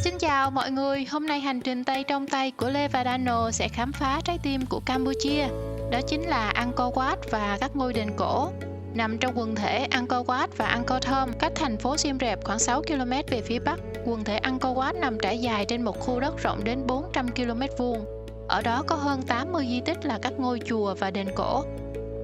Xin chào mọi người, hôm nay hành trình Tây trong tay của Lê và Dano sẽ khám phá trái tim của Campuchia. Đó chính là Angkor Wat và các ngôi đền cổ. Nằm trong quần thể Angkor Wat và Angkor Thom, cách thành phố Siem Reap khoảng 6 km về phía bắc. Quần thể Angkor Wat nằm trải dài trên một khu đất rộng đến 400 km vuông. Ở đó có hơn 80 di tích là các ngôi chùa và đền cổ.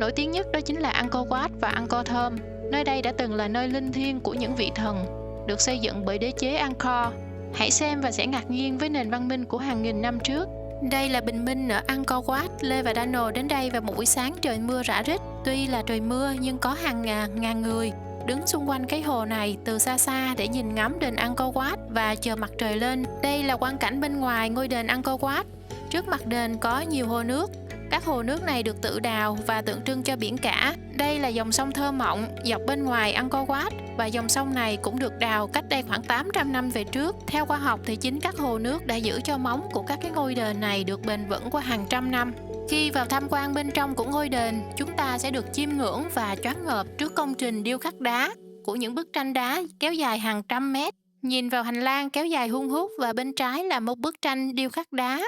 Nổi tiếng nhất đó chính là Angkor Wat và Angkor Thom. Nơi đây đã từng là nơi linh thiêng của những vị thần, được xây dựng bởi đế chế Angkor. Hãy xem và sẽ ngạc nhiên với nền văn minh của hàng nghìn năm trước. Đây là bình minh ở Angkor Wat. Lê và Dano đến đây vào một buổi sáng trời mưa rã rít. Tuy là trời mưa nhưng có hàng ngàn người đứng xung quanh cái hồ này từ xa xa để nhìn ngắm đền Angkor Wat và chờ mặt trời lên. Đây là quang cảnh bên ngoài ngôi đền Angkor Wat. Trước mặt đền có nhiều hồ nước. Các hồ nước này được tự đào và tượng trưng cho biển cả. Đây là dòng sông Thơ Mộng dọc bên ngoài Angkor Wat và dòng sông này cũng được đào cách đây khoảng 800 năm về trước. Theo khoa học thì chính các hồ nước đã giữ cho móng của các cái ngôi đền này được bền vững qua hàng trăm năm. Khi vào tham quan bên trong của ngôi đền, chúng ta sẽ được chiêm ngưỡng và choáng ngợp trước công trình điêu khắc đá của những bức tranh đá kéo dài hàng trăm mét. Nhìn vào hành lang kéo dài hun hút và bên trái là một bức tranh điêu khắc đá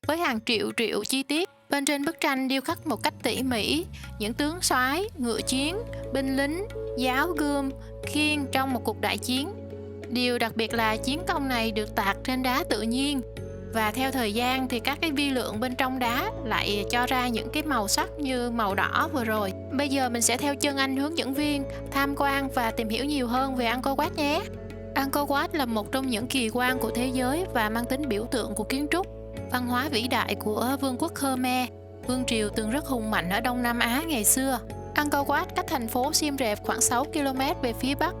với hàng triệu chi tiết. Bên trên bức tranh điêu khắc một cách tỉ mỉ những tướng soái, ngựa chiến, binh lính, giáo gươm, khiên trong một cuộc đại chiến. Điều đặc biệt là chiến công này được tạc trên đá tự nhiên. Và theo thời gian thì các cái vi lượng bên trong đá lại cho ra những cái màu sắc như màu đỏ vừa rồi. Bây giờ mình sẽ theo chân anh hướng dẫn viên tham quan và tìm hiểu nhiều hơn về Angkor Wat nhé. Angkor Wat là một trong những kỳ quan của thế giới và mang tính biểu tượng của kiến trúc, văn hóa vĩ đại của Vương quốc Khmer, vương triều từng rất hùng mạnh ở Đông Nam Á ngày xưa. Angkor Wat cách thành phố Siem Reap khoảng 6 km về phía bắc.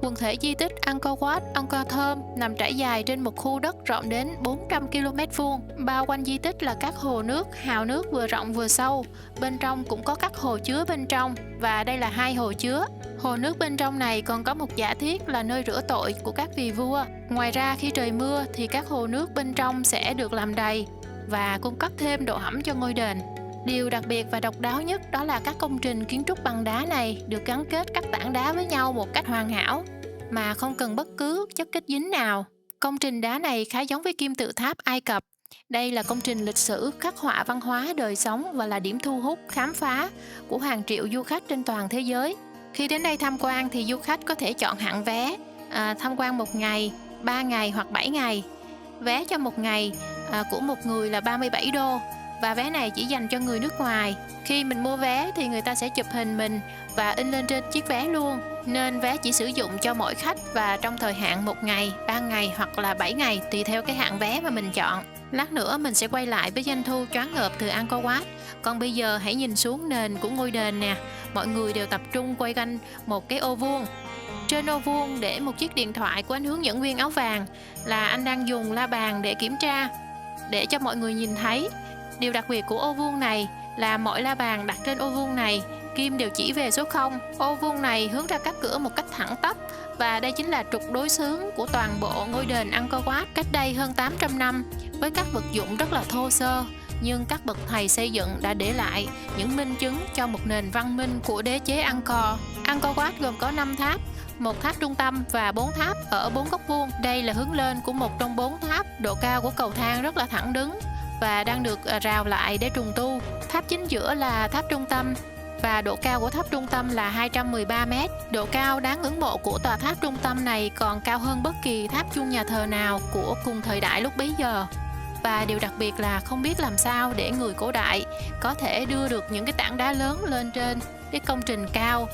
Quần thể di tích Angkor Wat, Angkor Thom nằm trải dài trên một khu đất rộng đến 400 km vuông. Bao quanh di tích là các hồ nước, hào nước vừa rộng vừa sâu. Bên trong cũng có các hồ chứa bên trong và đây là 2 hồ chứa. Hồ nước bên trong này còn có một giả thiết là nơi rửa tội của các vị vua. Ngoài ra khi trời mưa thì các hồ nước bên trong sẽ được làm đầy và cung cấp thêm độ ẩm cho ngôi đền. Điều đặc biệt và độc đáo nhất đó là các công trình kiến trúc bằng đá này được gắn kết các tảng đá với nhau một cách hoàn hảo mà không cần bất cứ chất kết dính nào. Công trình đá này khá giống với kim tự tháp Ai Cập. Đây là công trình lịch sử khắc họa văn hóa đời sống và là điểm thu hút khám phá của hàng triệu du khách trên toàn thế giới. Khi đến đây tham quan thì du khách có thể chọn hạng vé tham quan 1 ngày, 3 ngày hoặc 7 ngày. Vé cho 1 ngày của một người là 37 đô và vé này chỉ dành cho người nước ngoài. Khi mình mua vé thì người ta sẽ chụp hình mình và in lên trên chiếc vé luôn. Nên vé chỉ sử dụng cho mỗi khách và trong thời hạn 1 ngày, 3 ngày hoặc là 7 ngày tùy theo cái hạng vé mà mình chọn. Lát nữa mình sẽ quay lại với doanh thu choáng ngợp từ Angkor Wat. Còn bây giờ hãy nhìn xuống nền của ngôi đền nè. Mọi người đều tập trung quay quanh một cái ô vuông. Trên ô vuông để một chiếc điện thoại của anh hướng dẫn viên áo vàng là anh đang dùng la bàn để kiểm tra, để cho mọi người nhìn thấy. Điều đặc biệt của ô vuông này là mỗi la bàn đặt trên ô vuông này kim đều chỉ về số 0. Ô vuông này hướng ra các cửa một cách thẳng tắp và đây chính là trục đối xướng của toàn bộ ngôi đền Angkor Wat. Cách đây hơn 800 năm với các vật dụng rất là thô sơ, nhưng các bậc thầy xây dựng đã để lại những minh chứng cho một nền văn minh của đế chế Angkor. Angkor Wat gồm có 5 tháp, 1 tháp trung tâm và 4 tháp ở 4 góc vuông. Đây là hướng lên của một trong 4 tháp. Độ cao của cầu thang rất là thẳng đứng và đang được rào lại để trùng tu. Tháp chính giữa là tháp trung tâm và độ cao của tháp trung tâm là 213 m. Độ cao đáng ngưỡng mộ của tòa tháp trung tâm này còn cao hơn bất kỳ tháp chuông nhà thờ nào của cùng thời đại lúc bấy giờ. Và điều đặc biệt là không biết làm sao để người cổ đại có thể đưa được những cái tảng đá lớn lên trên cái công trình cao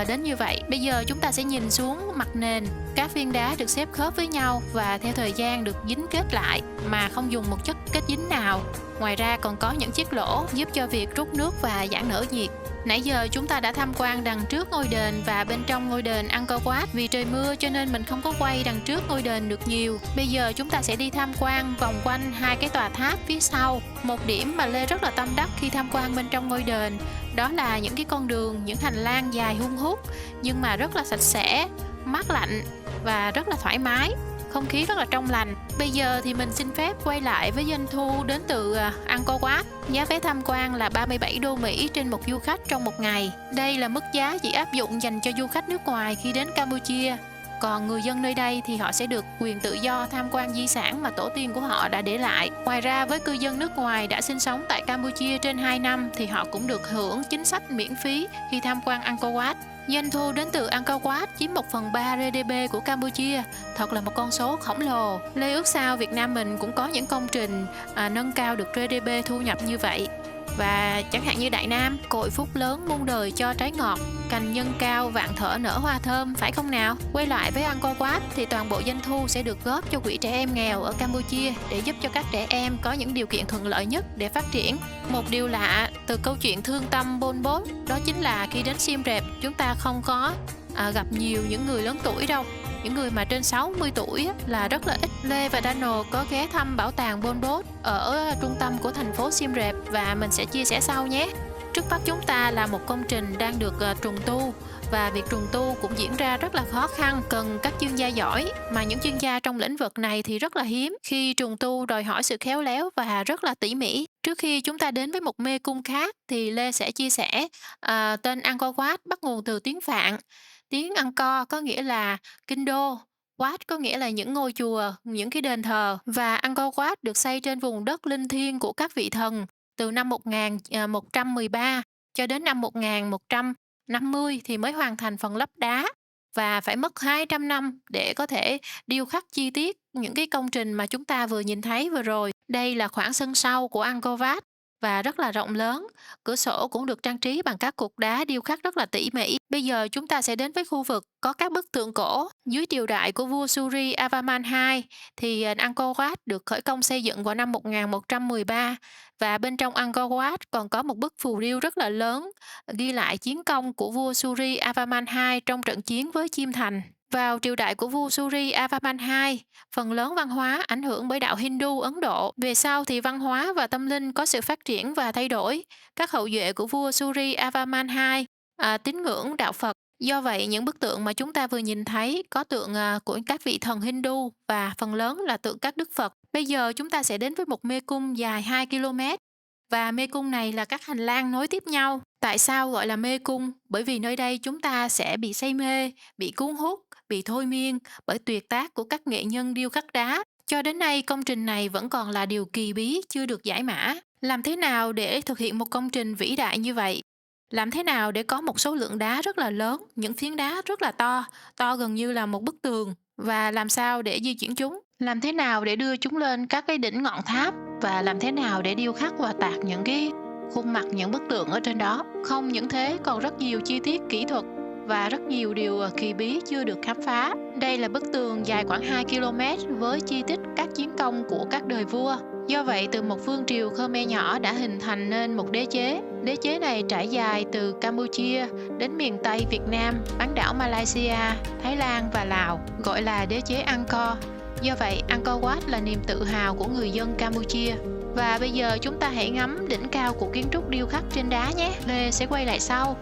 đến như vậy. Bây giờ chúng ta sẽ nhìn xuống mặt nền. Các viên đá được xếp khớp với nhau và theo thời gian được dính kết lại mà không dùng một chất kết dính nào. Ngoài ra còn có những chiếc lỗ giúp cho việc rút nước và giãn nở nhiệt. Nãy giờ chúng ta đã tham quan đằng trước ngôi đền và bên trong ngôi đền Angkor Wat. Vì trời mưa cho nên mình không có quay đằng trước ngôi đền được nhiều. Bây giờ chúng ta sẽ đi tham quan vòng quanh 2 cái tòa tháp phía sau. Một điểm mà Lê rất là tâm đắc khi tham quan bên trong ngôi đền đó là những cái con đường, những hành lang dài hun hút nhưng mà rất là sạch sẽ, mát lạnh và rất là thoải mái. Không khí rất là trong lành. Bây giờ thì mình xin phép quay lại với doanh thu đến từ Angkor Wat. Giá vé tham quan là 37 đô Mỹ trên một du khách trong một ngày. Đây là mức giá chỉ áp dụng dành cho du khách nước ngoài khi đến Campuchia. Còn người dân nơi đây thì họ sẽ được quyền tự do tham quan di sản mà tổ tiên của họ đã để lại. Ngoài ra, với cư dân nước ngoài đã sinh sống tại Campuchia trên 2 năm thì họ cũng được hưởng chính sách miễn phí khi tham quan Angkor Wat. Doanh thu đến từ Angkor Wat chiếm 1/3 GDP của Campuchia, thật là một con số khổng lồ. Lê ước sao Việt Nam mình cũng có những công trình nâng cao được GDP thu nhập như vậy. Và chẳng hạn như Đại Nam, cội phúc lớn muôn đời cho trái ngọt, cành nhân cao vạn thở nở hoa thơm, phải không nào? Quay lại với Angkor Wat thì toàn bộ doanh thu sẽ được góp cho quỹ trẻ em nghèo ở Campuchia để giúp cho các trẻ em có những điều kiện thuận lợi nhất để phát triển. Một điều lạ từ câu chuyện thương tâm Pol Pot đó chính là khi đến Siem Reap chúng ta không có gặp nhiều những người lớn tuổi đâu. Những người mà trên 60 tuổi là rất là ít. Lê và Daniel có ghé thăm bảo tàng Pol Pot ở trung tâm của thành phố Siem Reap và mình sẽ chia sẻ sau nhé. Trước mắt chúng ta là một công trình đang được trùng tu và việc trùng tu cũng diễn ra rất là khó khăn, cần các chuyên gia giỏi, mà những chuyên gia trong lĩnh vực này thì rất là hiếm. Khi trùng tu đòi hỏi sự khéo léo và rất là tỉ mỉ. Trước khi chúng ta đến với một mê cung khác thì Lê sẽ chia sẻ tên Angkor Wat bắt nguồn từ tiếng Phạn. Tiếng Angkor có nghĩa là kinh đô, Wat có nghĩa là những ngôi chùa, những cái đền thờ, và Angkor Wat được xây trên vùng đất linh thiêng của các vị thần từ năm 1113 cho đến năm 1150 thì mới hoàn thành phần lắp đá, và phải mất 200 năm để có thể điêu khắc chi tiết những cái công trình mà chúng ta vừa nhìn thấy vừa rồi. Đây là khoảng sân sau của Angkor Wat và rất là rộng lớn. Cửa sổ cũng được trang trí bằng các cục đá điêu khắc rất là tỉ mỉ. Bây giờ chúng ta sẽ đến với khu vực có các bức tượng cổ. Dưới triều đại của vua Suri Avaman II thì Angkor Wat được khởi công xây dựng vào năm 1113, và bên trong Angkor Wat còn có một bức phù điêu rất là lớn ghi lại chiến công của vua Suri Avaman II trong trận chiến với Chiêm Thành. Vào triều đại của vua Suri Avaman II, phần lớn văn hóa ảnh hưởng bởi đạo Hindu Ấn Độ. Về sau thì văn hóa và tâm linh có sự phát triển và thay đổi. Các hậu duệ của vua Suri Avaman II tín ngưỡng đạo Phật. Do vậy, những bức tượng mà chúng ta vừa nhìn thấy có tượng của các vị thần Hindu và phần lớn là tượng các đức Phật. Bây giờ chúng ta sẽ đến với một mê cung dài 2 km. Và mê cung này là các hành lang nối tiếp nhau. Tại sao gọi là mê cung? Bởi vì nơi đây chúng ta sẽ bị say mê, bị cuốn hút, bị thôi miên bởi tuyệt tác của các nghệ nhân điêu khắc đá. Cho đến nay, công trình này vẫn còn là điều kỳ bí chưa được giải mã. Làm thế nào để thực hiện một công trình vĩ đại như vậy? Làm thế nào để có một số lượng đá rất là lớn, những phiến đá rất là to gần như là một bức tường, và làm sao để di chuyển chúng? Làm thế nào để đưa chúng lên các cái đỉnh ngọn tháp, và làm thế nào để điêu khắc và tạc những cái khuôn mặt, những bức tượng ở trên đó? Không những thế, còn rất nhiều chi tiết kỹ thuật và rất nhiều điều kỳ bí chưa được khám phá. Đây là bức tường dài khoảng 2 km với chi tiết các chiến công của các đời vua. Do vậy, từ một vương triều Khmer nhỏ đã hình thành nên một đế chế. Đế chế này trải dài từ Campuchia đến miền Tây Việt Nam, bán đảo Malaysia, Thái Lan và Lào, gọi là đế chế Angkor. Do vậy, Angkor Wat là niềm tự hào của người dân Campuchia. Và bây giờ chúng ta hãy ngắm đỉnh cao của kiến trúc điêu khắc trên đá nhé. Lê sẽ quay lại sau.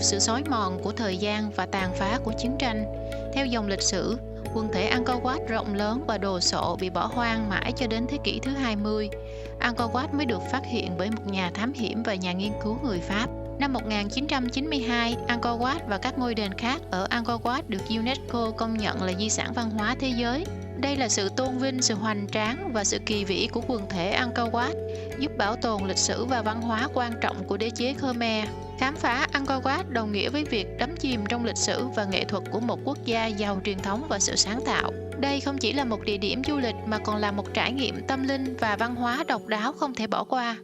Sự xói mòn của thời gian và tàn phá của chiến tranh. Theo dòng lịch sử, quần thể Angkor Wat rộng lớn và đồ sộ bị bỏ hoang mãi cho đến thế kỷ thứ 20. Angkor Wat mới được phát hiện bởi một nhà thám hiểm và nhà nghiên cứu người Pháp. Năm 1992, Angkor Wat và các ngôi đền khác ở Angkor Wat được UNESCO công nhận là di sản văn hóa thế giới. Đây là sự tôn vinh sự hoành tráng và sự kỳ vĩ của quần thể Angkor Wat, giúp bảo tồn lịch sử và văn hóa quan trọng của đế chế Khmer. Khám phá Angkor Wat đồng nghĩa với việc đắm chìm trong lịch sử và nghệ thuật của một quốc gia giàu truyền thống và sự sáng tạo. Đây không chỉ là một địa điểm du lịch mà còn là một trải nghiệm tâm linh và văn hóa độc đáo không thể bỏ qua.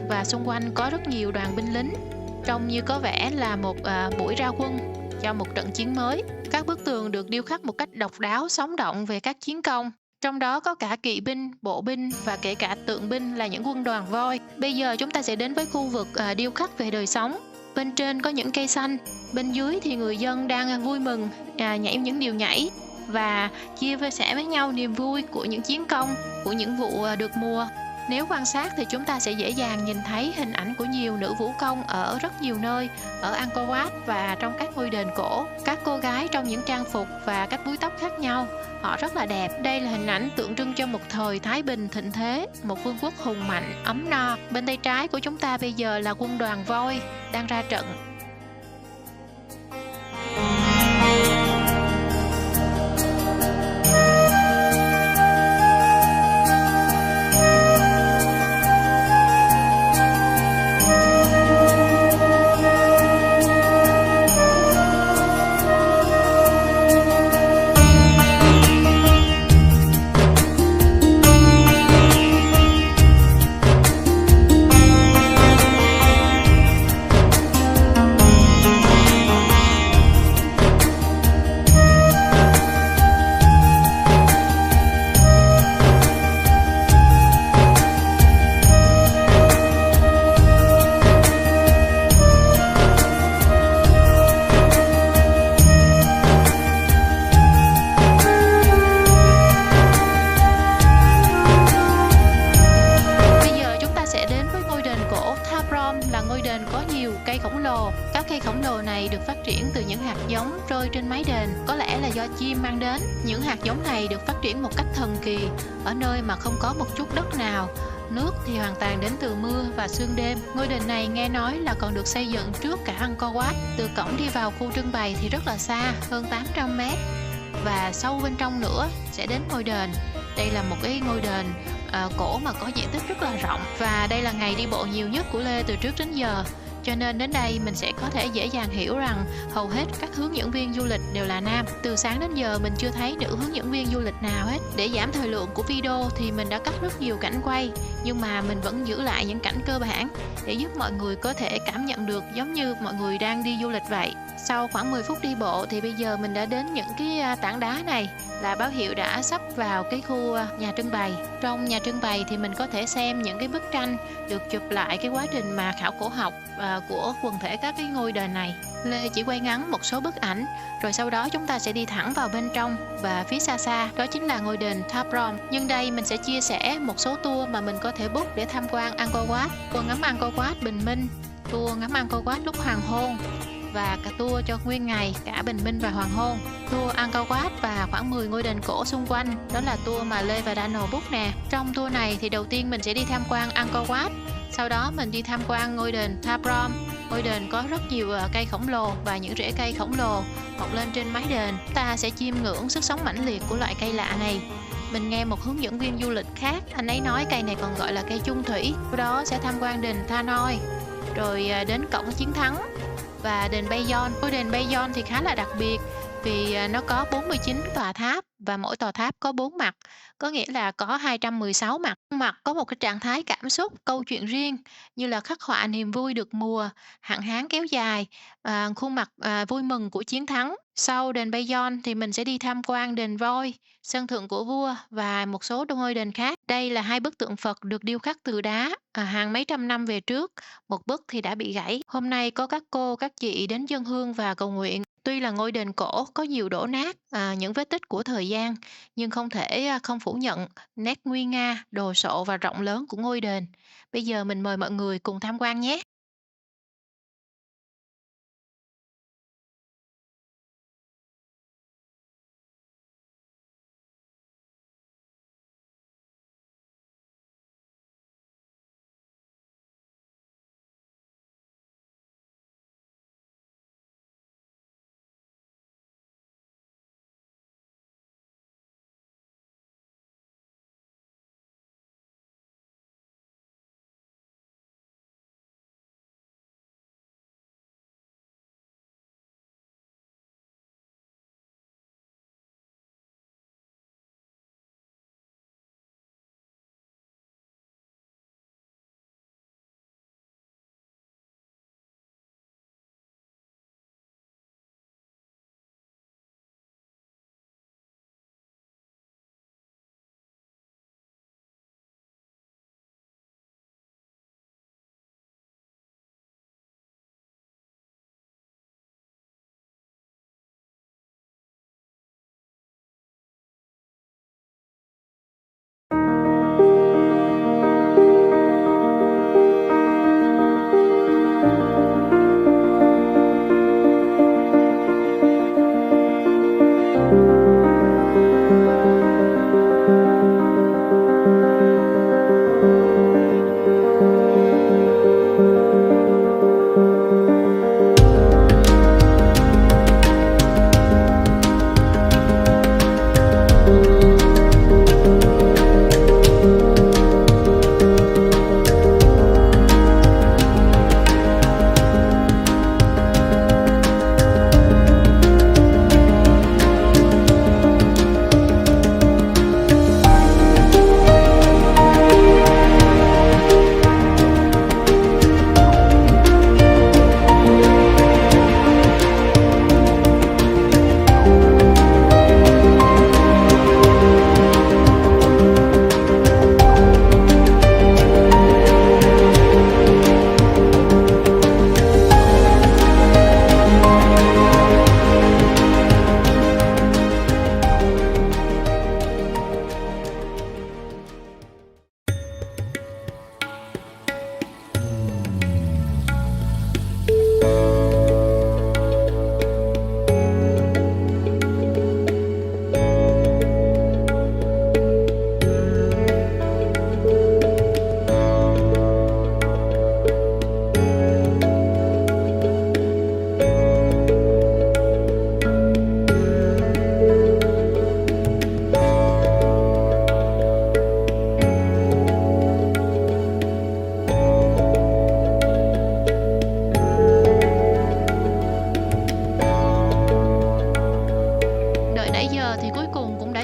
Và xung quanh có rất nhiều đoàn binh lính, trông như có vẻ là một buổi ra quân cho một trận chiến mới. Các bức tường được điêu khắc một cách độc đáo, sống động về các chiến công. Trong đó có cả kỵ binh, bộ binh và kể cả tượng binh là những quân đoàn voi. Bây giờ chúng ta sẽ đến với khu vực điêu khắc về đời sống. Bên trên có những cây xanh, bên dưới thì người dân đang vui mừng nhảy những điều nhảy và chia sẻ với nhau niềm vui của những chiến công, của những vụ được mùa. Nếu quan sát thì chúng ta sẽ dễ dàng nhìn thấy hình ảnh của nhiều nữ vũ công ở rất nhiều nơi, ở Angkor Wat và trong các ngôi đền cổ. Các cô gái trong những trang phục và các búi tóc khác nhau, họ rất là đẹp. Đây là hình ảnh tượng trưng cho một thời thái bình thịnh thế, một vương quốc hùng mạnh, ấm no. Bên tay trái của chúng ta bây giờ là quân đoàn voi đang ra trận. Các cây khổng lồ này được phát triển từ những hạt giống rơi trên mái đền, có lẽ là do chim mang đến. Những hạt giống này được phát triển một cách thần kỳ ở nơi mà không có một chút đất nào. Nước thì hoàn toàn đến từ mưa và sương đêm. Ngôi đền này nghe nói là còn được xây dựng trước cả Angkor Wat. Từ cổng đi vào khu trưng bày thì rất là xa, hơn 800 mét. Và sâu bên trong nữa sẽ đến ngôi đền. Đây là một cái ngôi đền cổ mà có diện tích rất là rộng. Và đây là ngày đi bộ nhiều nhất của Lê từ trước đến giờ. Cho nên đến đây mình sẽ có thể dễ dàng hiểu rằng hầu hết các hướng dẫn viên du lịch đều là nam. Từ sáng đến giờ mình chưa thấy nữ hướng dẫn viên du lịch nào hết. Để giảm thời lượng của video thì mình đã cắt rất nhiều cảnh quay, nhưng mà mình vẫn giữ lại những cảnh cơ bản để giúp mọi người có thể cảm nhận được giống như mọi người đang đi du lịch vậy. Sau khoảng 10 phút đi bộ thì bây giờ mình đã đến những cái tảng đá này, là báo hiệu đã sắp vào cái khu nhà trưng bày. Trong nhà trưng bày thì mình có thể xem những cái bức tranh được chụp lại cái quá trình mà khảo cổ học của quần thể các cái ngôi đền này. Lê chỉ quay ngắn một số bức ảnh, rồi sau đó chúng ta sẽ đi thẳng vào bên trong, và phía xa xa đó chính là ngôi đền Tháp Rom. Nhưng đây mình sẽ chia sẻ một số tour mà mình có thể book để tham quan Angkor Wat. Tour ngắm Angkor Wat bình minh, tour ngắm Angkor Wat lúc hoàng hôn, và cả tour cho nguyên ngày cả bình minh và hoàng hôn. Tour Angkor Wat và khoảng 10 ngôi đền cổ xung quanh, đó là tour mà Lê và Daniel book nè. Trong tour này thì đầu tiên mình sẽ đi tham quan Angkor Wat, sau đó mình đi tham quan ngôi đền Tháp Rom, Ngôi đền có rất nhiều cây khổng lồ và những rễ cây khổng lồ mọc lên trên mái đền. Ta sẽ chiêm ngưỡng sức sống mãnh liệt của loại cây lạ này. Mình nghe một hướng dẫn viên du lịch khác, anh ấy nói cây này còn gọi là cây chung thủy. Sau đó sẽ tham quan đền Tha Noi, rồi đến cổng chiến thắng và đền Bayon. Ngôi đền Bayon thì khá là đặc biệt vì nó có 49 tòa tháp và mỗi tòa tháp có 4 mặt, có nghĩa là có 216 mặt. Mặt có một cái trạng thái cảm xúc, câu chuyện riêng như là khắc họa niềm vui được mùa, hạn hán kéo dài, khuôn mặt vui mừng của chiến thắng. Sau đền Bayon thì mình sẽ đi tham quan đền voi, sân thượng của vua và một số ngôi đền khác. Đây là hai bức tượng Phật được điêu khắc từ đá hàng mấy trăm năm về trước, một bức thì đã bị gãy. Hôm nay có các cô, các chị đến dâng hương và cầu nguyện. Tuy là ngôi đền cổ có nhiều đổ nát, những vết tích của thời gian, nhưng không thể không phủ nhận nét nguy nga, đồ sộ và rộng lớn của ngôi đền. Bây giờ mình mời mọi người cùng tham quan nhé.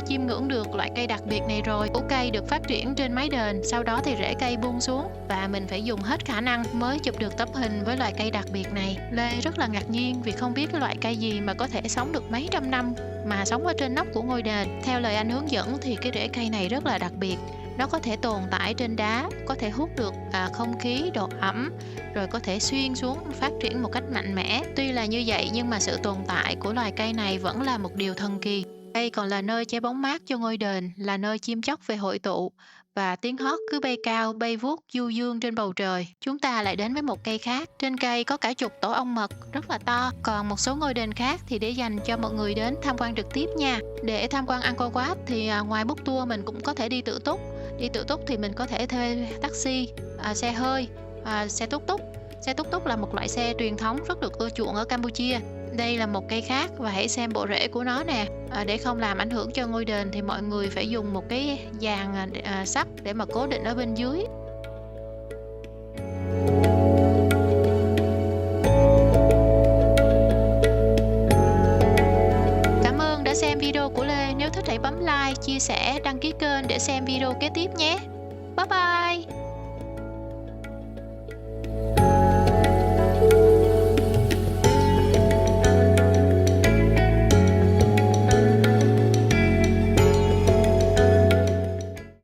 chiêm ngưỡng được loại cây đặc biệt này rồi. Củ cây được phát triển trên mái đền, sau đó thì rễ cây buông xuống và mình phải dùng hết khả năng mới chụp được tấm hình với loại cây đặc biệt này. Lê rất là ngạc nhiên vì không biết cái loại cây gì mà có thể sống được mấy trăm năm mà sống ở trên nóc của ngôi đền. Theo lời anh hướng dẫn thì cái rễ cây này rất là đặc biệt. Nó có thể tồn tại trên đá, có thể hút được không khí, độ ẩm, rồi có thể xuyên xuống phát triển một cách mạnh mẽ. Tuy là như vậy nhưng mà sự tồn tại của loài cây này vẫn là một điều thần kỳ. Đây còn là nơi che bóng mát cho ngôi đền, là nơi chim chóc về hội tụ và tiếng hót cứ bay cao, bay vuốt du dương trên bầu trời. Chúng ta lại đến với một cây khác. Trên cây có cả chục tổ ong mật rất là to. Còn một số ngôi đền khác thì để dành cho mọi người đến tham quan trực tiếp nha. Để tham quan Angkor Wat thì ngoài book tour mình cũng có thể đi tự túc. Đi tự túc thì mình có thể thuê taxi, xe hơi, xe túc túc. Xe túc túc là một loại xe truyền thống rất được ưa chuộng ở Campuchia. Đây là một cây khác và hãy xem bộ rễ của nó nè. Để không làm ảnh hưởng cho ngôi đền thì mọi người phải dùng một cái dàn sắt để mà cố định ở bên dưới. Cảm ơn đã xem video của Lê. Nếu thích hãy bấm like, chia sẻ, đăng ký kênh để xem video kế tiếp nhé. Bye bye!